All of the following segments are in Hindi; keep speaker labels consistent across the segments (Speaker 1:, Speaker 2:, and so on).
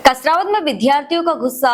Speaker 1: कसरावद में विद्यार्थियों का गुस्सा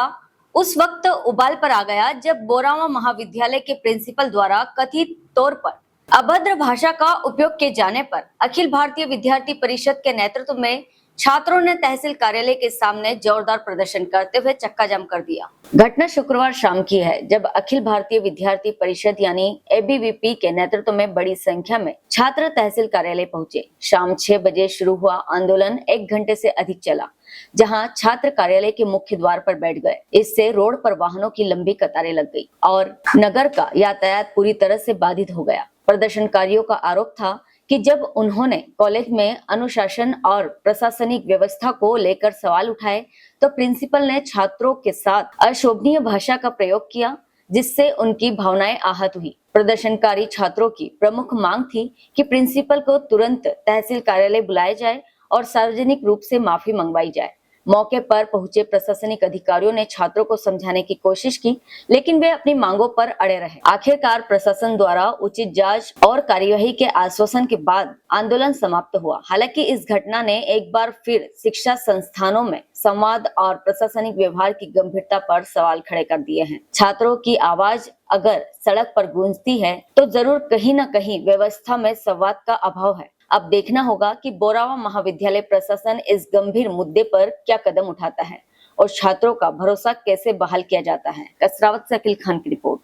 Speaker 1: उस वक्त उबाल पर आ गया जब बोरावा महाविद्यालय के प्रिंसिपल द्वारा कथित तौर पर अभद्र भाषा का उपयोग किए जाने पर अखिल भारतीय विद्यार्थी परिषद के नेतृत्व में छात्रों ने तहसील कार्यालय के सामने जोरदार प्रदर्शन करते हुए चक्का जाम कर दिया। घटना शुक्रवार शाम की है जब अखिल भारतीय विद्यार्थी परिषद यानी एबीवीपी के नेतृत्व में बड़ी संख्या में छात्र तहसील कार्यालय पहुंचे। शाम 6 बजे शुरू हुआ आंदोलन 1 घंटे से अधिक चला, जहां छात्र कार्यालय के मुख्य द्वार पर बैठ गए। इससे रोड पर वाहनों की लंबी कतारें लग गई और नगर का यातायात पूरी तरह से बाधित हो गया। प्रदर्शनकारियों का आरोप था कि जब उन्होंने कॉलेज में अनुशासन और प्रशासनिक व्यवस्था को लेकर सवाल उठाए तो प्रिंसिपल ने छात्रों के साथ अशोभनीय भाषा का प्रयोग किया, जिससे उनकी भावनाएं आहत हुई। प्रदर्शनकारी छात्रों की प्रमुख मांग थी कि प्रिंसिपल को तुरंत तहसील कार्यालय बुलाया जाए और सार्वजनिक रूप से माफी मंगवाई जाए। मौके पर पहुंचे प्रशासनिक अधिकारियों ने छात्रों को समझाने की कोशिश की, लेकिन वे अपनी मांगों पर अड़े रहे। आखिरकार प्रशासन द्वारा उचित जांच और कार्यवाही के आश्वासन के बाद आंदोलन समाप्त हुआ। हालांकि इस घटना ने एक बार फिर शिक्षा संस्थानों में संवाद और प्रशासनिक व्यवहार की गंभीरता पर सवाल खड़े कर दिए हैं। छात्रों की आवाज अगर सड़क पर गूंजती है तो जरूर कहीं न कहीं व्यवस्था में संवाद का अभाव है। अब देखना होगा कि बोरावा महाविद्यालय प्रशासन इस गंभीर मुद्दे पर क्या कदम उठाता है और छात्रों का भरोसा कैसे बहाल किया जाता है। कसरावद से अकील खान की रिपोर्ट।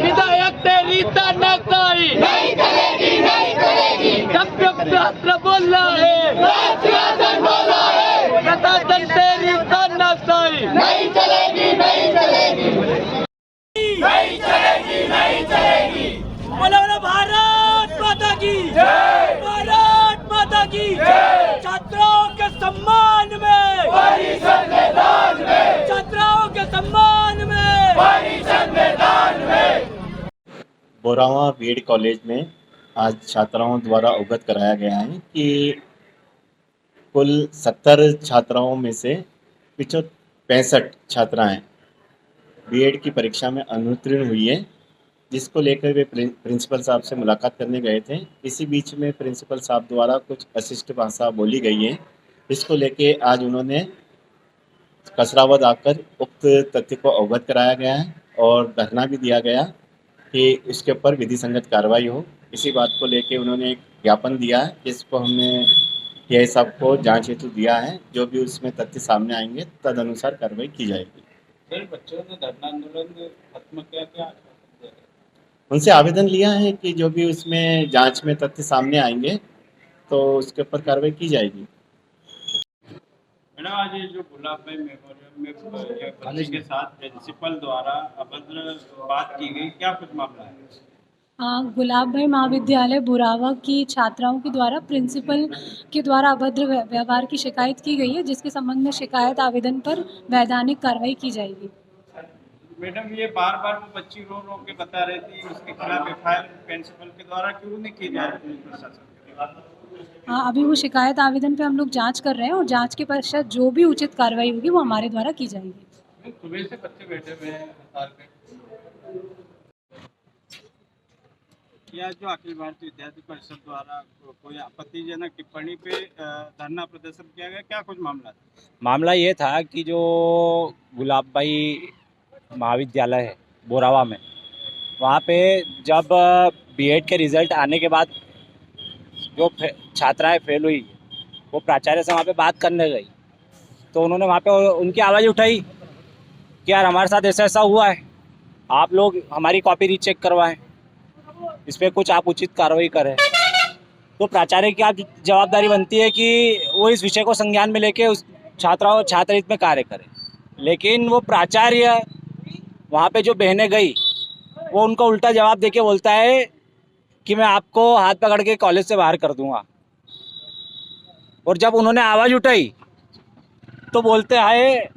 Speaker 2: विधायक तेरी तानाशाही नहीं चलेगी, नहीं चलेगी। जब बोल रहा है, प्रशासन तेरी तानाशाही नहीं चलेगी, नहीं चलेगी, नहीं चलेगी, नहीं चलेगी। बोलो बोलो भारत माता की जय, भारत माता की जय। छात्रों के सम्मान में, संविधान में, छात्रों के सम्मान में, संविधान में।
Speaker 3: बोरावा बीएड कॉलेज में आज छात्राओं द्वारा अवगत कराया गया है कि कुल 70 छात्राओं में से 65 छात्राएं बीएड की परीक्षा में अनुत्तीर्ण हुई है, जिसको लेकर वे प्रिंसिपल साहब से मुलाकात करने गए थे। इसी बीच में प्रिंसिपल साहब द्वारा कुछ अशिष्ट भाषा बोली गई है, जिसको लेके आज उन्होंने कसरावद आकर उक्त तथ्य को अवगत कराया गया है और धरना भी दिया गया कि इसके ऊपर विधि संगत कार्रवाई हो। इसी बात को लेके उन्होंने एक ज्ञापन दिया है, जिसको हमने टीआई साहब को जांच हेतु दिया है। जो भी उसमें तथ्य सामने आएंगे तद अनुसार कार्रवाई की जाएगी।
Speaker 4: सर, बच्चों ने धरना आंदोलन खत्म किया क्या?
Speaker 3: उनसे आवेदन लिया है कि जो भी उसमें जांच में तथ्य सामने आएंगे तो उसके ऊपर कार्रवाई की जाएगी।
Speaker 4: मैडम, आज ये जो गुलाब भाई मेमोरियल में कॉलेज के साथ प्रिंसिपल द्वारा अभद्र बात की गई, क्या कुछ मामला है?
Speaker 5: गुलाब भाई महाविद्यालय बुरावा की छात्राओं के द्वारा प्रिंसिपल के द्वारा अभद्र व्यवहार की शिकायत की गई है, जिसके संबंध में शिकायत आवेदन पर वैधानिक कार्रवाई की जाएगी।
Speaker 4: मैडम, ये बार बार वो बच्ची रो रो के बता रही थी, उसके खिलाफ एफआईआर प्रिंसिपल के द्वारा क्यों नहीं की जा रही प्रशासन के?
Speaker 5: अभी वो शिकायत आवेदन पे हम लोग जांच कर रहे हैं और जांच के पश्चात जो भी उचित कार्रवाई होगी वो हमारे द्वारा की जाएगी।
Speaker 4: सुबह से बच्चे बैठे हुए हैं हड़ताल पे। या जो अखिल भारतीय विद्यार्थी परिषद द्वारा कोई आपत्तिजनक टिप्पणी पे धरना प्रदर्शन किया गया, क्या कुछ मामला था?
Speaker 6: मामला ये था कि जो गुलाब भाई महाविद्यालय है बोरावा में, वहाँ पे जब बीएड के रिज़ल्ट आने के बाद जो छात्राएं फेल हुई वो प्राचार्य से वहाँ पे बात करने गई, तो उन्होंने वहाँ पे उनकी आवाज़ उठाई कि यार हमारे साथ ऐसा ऐसा हुआ है, आप लोग हमारी कॉपी रीचेक करवाएं, इस पर कुछ आप उचित कार्रवाई करें। तो प्राचार्य की आप जवाबदारी बनती है कि वो इस विषय को संज्ञान में लेके उस छात्र हित में कार्य करें। लेकिन वो प्राचार्य वहाँ पे जो बहनें गई वो उनको उल्टा जवाब देके बोलता है कि मैं आपको हाथ पकड़ के कॉलेज से बाहर कर दूंगा। और जब उन्होंने आवाज़ उठाई तो बोलते हैं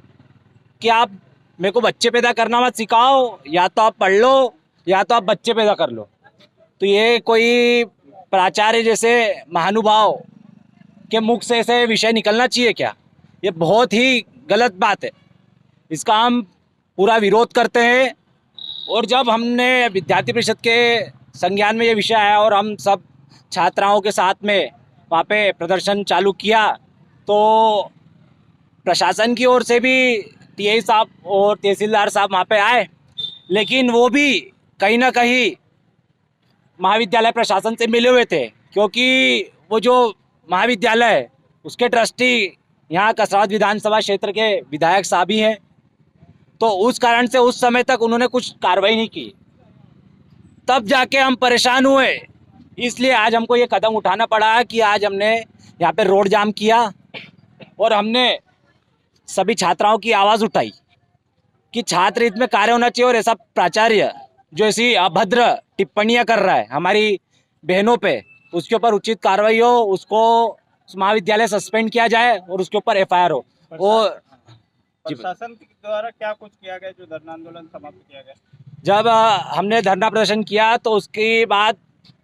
Speaker 6: कि आप मेरे को बच्चे पैदा करना मत सिखाओ, या तो आप पढ़ लो या तो आप बच्चे पैदा कर लो। तो ये कोई प्राचार्य जैसे महानुभाव के मुख से ऐसे विषय निकलना चाहिए क्या? ये बहुत ही गलत बात है। इसका हम पूरा विरोध करते हैं। और जब हमने विद्यार्थी परिषद के संज्ञान में ये विषय आया और हम सब छात्राओं के साथ में वहाँ पे प्रदर्शन चालू किया, तो प्रशासन की ओर से भी टीआई साहब और तहसीलदार साहब वहाँ पे आए, लेकिन वो भी कहीं ना कहीं महाविद्यालय प्रशासन से मिले हुए थे, क्योंकि वो जो महाविद्यालय है उसके ट्रस्टी यहाँ कसरावद विधानसभा क्षेत्र के विधायक साहब ही हैं। तो उस कारण से उस समय तक उन्होंने कुछ कार्रवाई नहीं की। तब जाके हम परेशान हुए, इसलिए आज हमको ये कदम उठाना पड़ा कि आज हमने यहाँ पे रोड जाम किया और हमने सभी छात्राओं की आवाज़ उठाई कि छात्र हित में कार्य होना चाहिए और ऐसा प्राचार्य जो ऐसी अभद्र टिप्पणियां कर रहा है हमारी बहनों पे, उसके ऊपर उचित कार्रवाई हो, उसको महाविद्यालय सस्पेंड किया जाए और उसके ऊपर एफआईआर हो। और
Speaker 4: प्रशासन द्वारा क्या कुछ किया गया जो धरना आंदोलन समाप्त किया गया?
Speaker 6: जब हमने धरना प्रदर्शन किया तो उसके बाद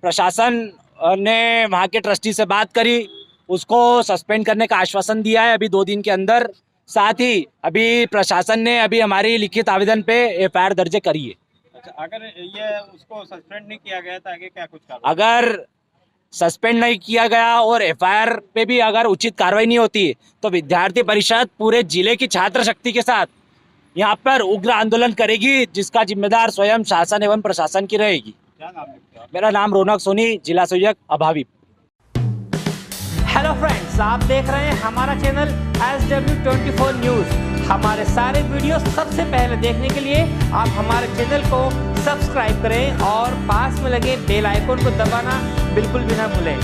Speaker 6: प्रशासन ने वहाँ के ट्रस्टी से बात करी, उसको सस्पेंड करने का आश्वासन दिया है अभी 2 दिन के अंदर। साथ ही अभी प्रशासन ने अभी हमारी लिखित आवेदन पे एफआईआर दर्ज करी है।
Speaker 4: अच्छा, अगर ये उसको सस्पेंड नहीं किया गया तो आगे क्या कुछ कार्रवाई?
Speaker 6: अगर सस्पेंड नहीं किया गया और एफआईआर पे भी अगर उचित कार्रवाई नहीं होती तो विद्यार्थी परिषद पूरे जिले की छात्र शक्ति के साथ यहाँ पर उग्र आंदोलन करेगी, जिसका जिम्मेदार स्वयं शासन एवं प्रशासन की रहेगी।
Speaker 4: क्या नाम है?
Speaker 6: मेरा नाम रौनक सोनी, जिला संयोजक अभावी।
Speaker 7: हेलो फ्रेंड्स, आप देख रहे हैं हमारा चैनल SW24 न्यूज़। हमारे सारे वीडियो सबसे पहले देखने के लिए आप हमारे चैनल को सब्सक्राइब करें और पास में लगे बेल आइकन को दबाना बिल्कुल भी ना भूलें।